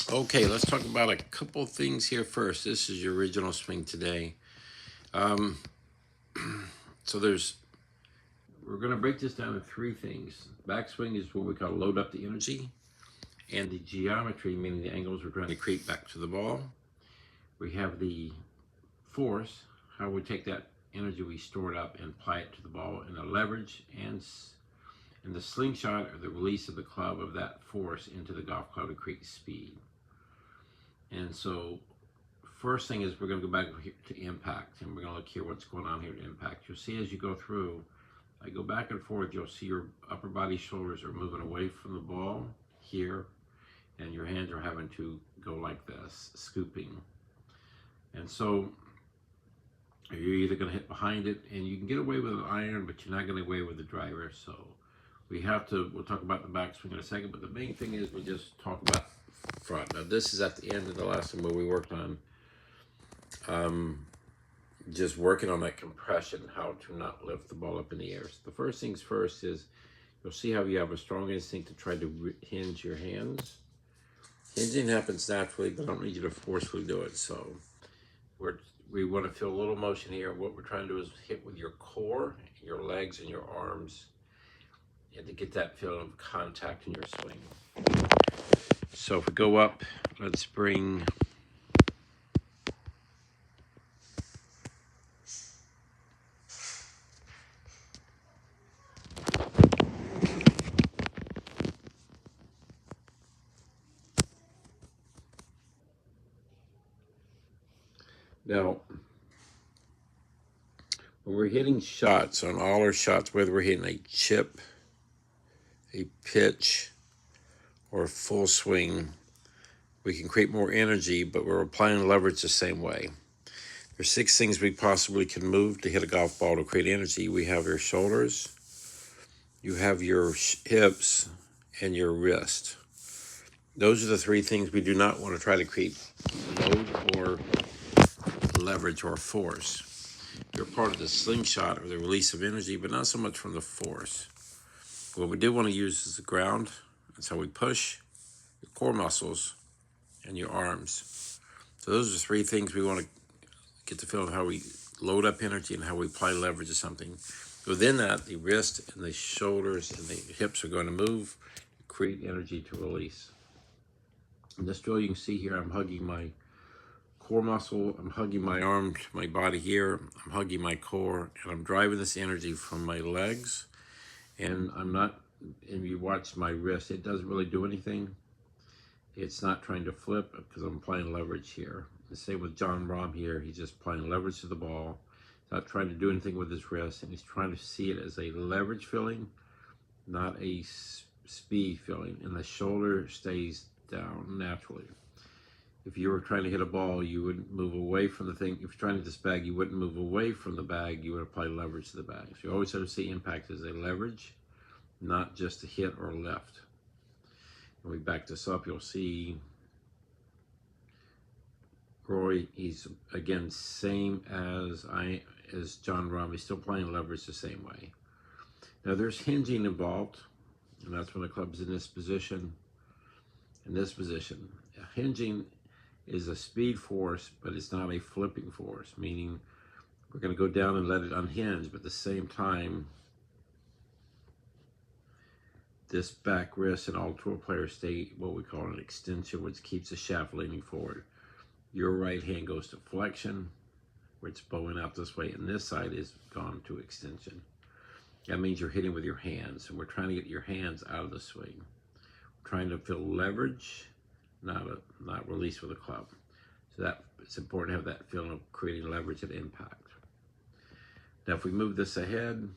Okay, let's talk about a couple things here first. This is your original swing today. Um, so we're going to break this down into three things. Backswing is what we call load up the energy, and the geometry, meaning the angles we're trying to create back to the ball. We have the force, how we take that energy we stored up and apply it to the ball, and the leverage and the slingshot or the release of the club of that force into the golf club to create speed. And so first thing is we're going to go back to impact, and we're going to look here what's going on here to impact. You'll see as you go through, I go back and forth, you'll see your upper body shoulders are moving away from the ball here, and your hands are having to go like this, scooping. And so you're either going to hit behind it, and you can get away with an iron, but you're not going to get away with the driver. So we'll talk about the backswing in a second, but the main thing is we'll just talk about front. Now this is at the end of the last one where we worked on just working on that compression, how to not lift the ball up in the air. So the first things first is you'll see how you have a strong instinct to try to hinge your hands. Hinging happens naturally, but I don't need you to forcefully do it. So we want to feel a little motion here. What we're trying to do is hit with your core, your legs, and your arms, and to get that feeling of contact in your swing. So if we go up, let's bring now. When we're hitting shots on all our shots, whether we're hitting a chip, a pitch, or a full swing, we can create more energy, but we're applying leverage the same way. There's 6 things we possibly can move to hit a golf ball to create energy. We have your shoulders, you have your hips, and your wrist. Those are the 3 things we do not want to try to create load or leverage or force. They're part of the slingshot or the release of energy, but not so much from the force. What we do want to use is the ground. That's how we push your core muscles and your arms. So those are 3 things we want to get the feel of how we load up energy and how we apply leverage to something. Within that, the wrist and the shoulders and the hips are going to move, create energy to release. In this drill, you can see here I'm hugging my core muscle, I'm hugging my arms, my body here, I'm hugging my core, and I'm driving this energy from my legs. And and you watch my wrist, it doesn't really do anything. It's not trying to flip because I'm applying leverage here. The same with Jon Rahm here, he's just applying leverage to the ball. He's not trying to do anything with his wrist, and he's trying to see it as a leverage feeling, not a speed feeling, and the shoulder stays down naturally. If you were trying to hit a ball, you wouldn't move away from the thing. If you're trying to hit this bag, you wouldn't move away from the bag, you would apply leverage to the bag. So you always have to see impact as a leverage, not just a hit or lift. When we back this up, you'll see Rory, he's again same as Jon Rahm. He's still playing leverage the same way. Now there's hinging involved, and that's when the club's in this position. In this position, hinging is a speed force, but it's not a flipping force, meaning we're going to go down and let it unhinge, but at the same time, this back wrist and all tour players stay what we call an extension, which keeps the shaft leaning forward. Your right hand goes to flexion, where it's bowing out this way, and this side is gone to extension. That means you're hitting with your hands, and we're trying to get your hands out of the swing. We're trying to feel leverage, not release with a club. So that it's important to have that feeling of creating leverage at impact. Now if we move this ahead,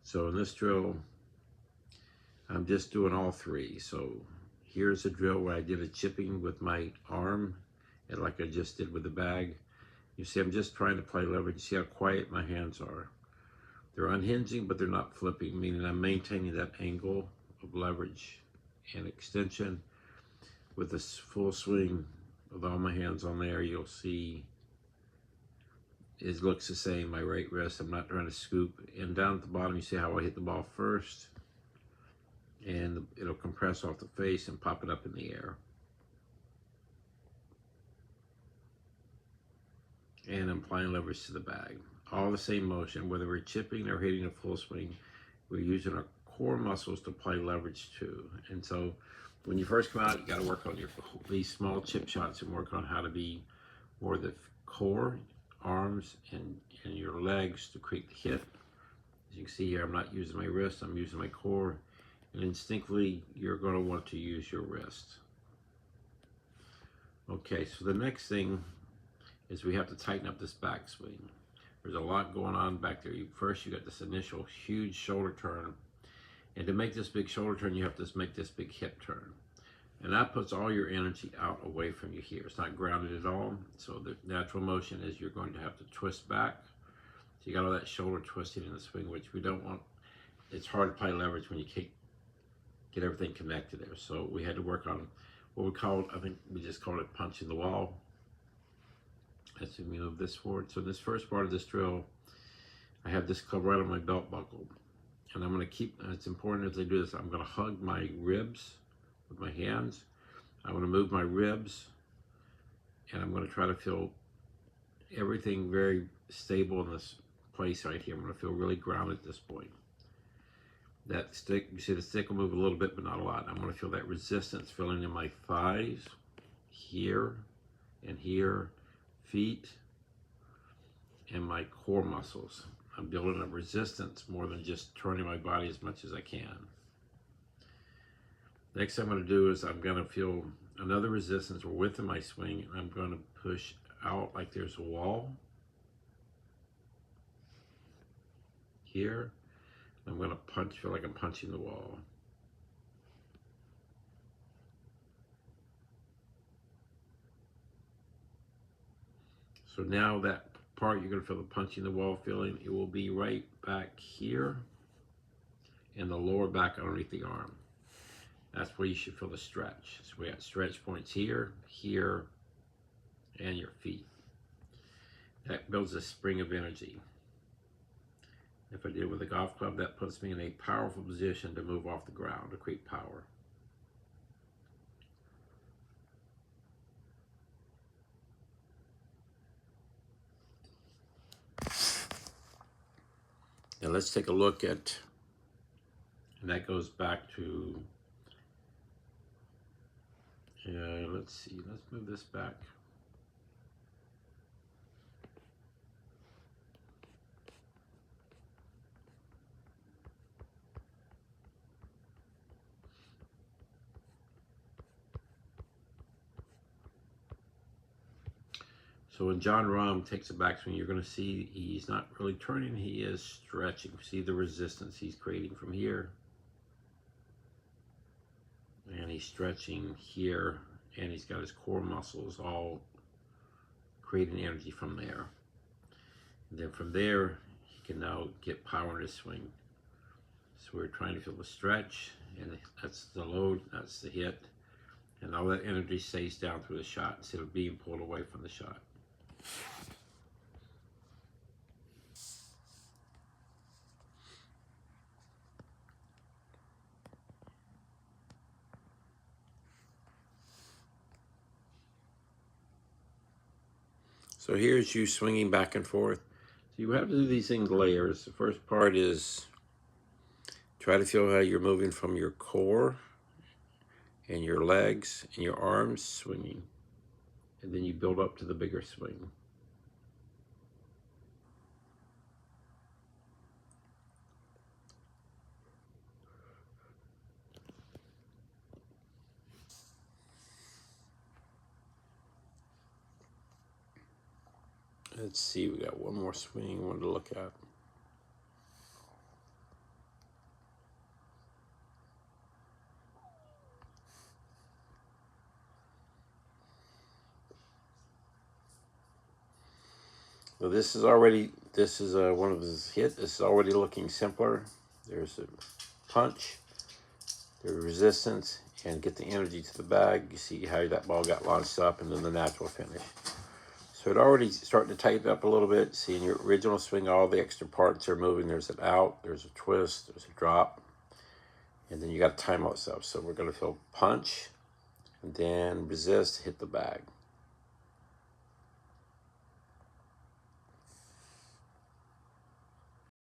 so in this drill, I'm just doing all 3. So here's a drill where I did a chipping with my arm, and like I just did with the bag. You see I'm just trying to play leverage. You see how quiet my hands are. They're unhinging, but they're not flipping, meaning I'm maintaining that angle of leverage and extension. With this full swing with all my hands on there, you'll see it looks the same. My right wrist, I'm not trying to scoop. And down at the bottom, you see how I hit the ball first. and it'll compress off the face and pop it up in the air. And I'm applying leverage to the bag. All the same motion, whether we're chipping or hitting a full swing, we're using our core muscles to apply leverage too. And so when you first come out, you got to work on these small chip shots and work on how to be more the core, arms, and your legs to create the hit. As you can see here, I'm not using my wrist, I'm using my core. And instinctively, you're going to want to use your wrist. Okay, so the next thing is we have to tighten up this backswing. There's a lot going on back there. First, you got this initial huge shoulder turn. And to make this big shoulder turn, you have to make this big hip turn. And that puts all your energy out away from you here. It's not grounded at all. So the natural motion is you're going to have to twist back. So you got all that shoulder twisting in the swing, which we don't want. It's hard to apply leverage when you can't get everything connected there. So we had to work on what we called, I think we just called it punching the wall. As we move this forward. So this first part of this drill, I have this club right on my belt buckle. And I'm going to keep, and it's important as I do this, I'm going to hug my ribs with my hands. I'm going to move my ribs, and I'm going to try to feel everything very stable in this place right here. I'm going to feel really grounded at this point. That stick, you see the stick will move a little bit, but not a lot. I'm going to feel that resistance filling in my thighs, here, and here, feet, and my core muscles. I'm building up resistance more than just turning my body as much as I can. Next thing I'm going to do is I'm going to feel another resistance or width in my swing. I'm going to push out like there's a wall here. I'm going to punch, feel like I'm punching the wall. So now that part, you're going to feel the punching the wall feeling. It will be right back here in the lower back underneath the arm. That's where you should feel the stretch. So we got stretch points here, here, and your feet. That builds a spring of energy. If I did it with a golf club, that puts me in a powerful position to move off the ground, to create power. Now let's take a look at, and that goes back to, let's see, let's move this back. So when Jon Rahm takes a backswing, you're going to see he's not really turning, he is stretching. See the resistance he's creating from here. And he's stretching here, and he's got his core muscles all creating energy from there. And then from there, he can now get power in his swing. So we're trying to feel the stretch, and that's the load, that's the hit. And all that energy stays down through the shot instead of being pulled away from the shot. So here's you swinging back and forth. So you have to do these things layers. The first part is try to feel how you're moving from your core and your legs and your arms swinging. And then you build up to the bigger swing. Let's see, we got one more swing I wanted to look at. So this is already, this is one of his hits. This is already looking simpler. There's a punch, there's resistance, and get the energy to the bag. You see how that ball got launched up, and then the natural finish. So it already starting to tighten up a little bit. See, in your original swing, all the extra parts are moving. There's an out, there's a twist, there's a drop. And then you got to time out stuff. So we're going to feel punch and then resist, hit the bag.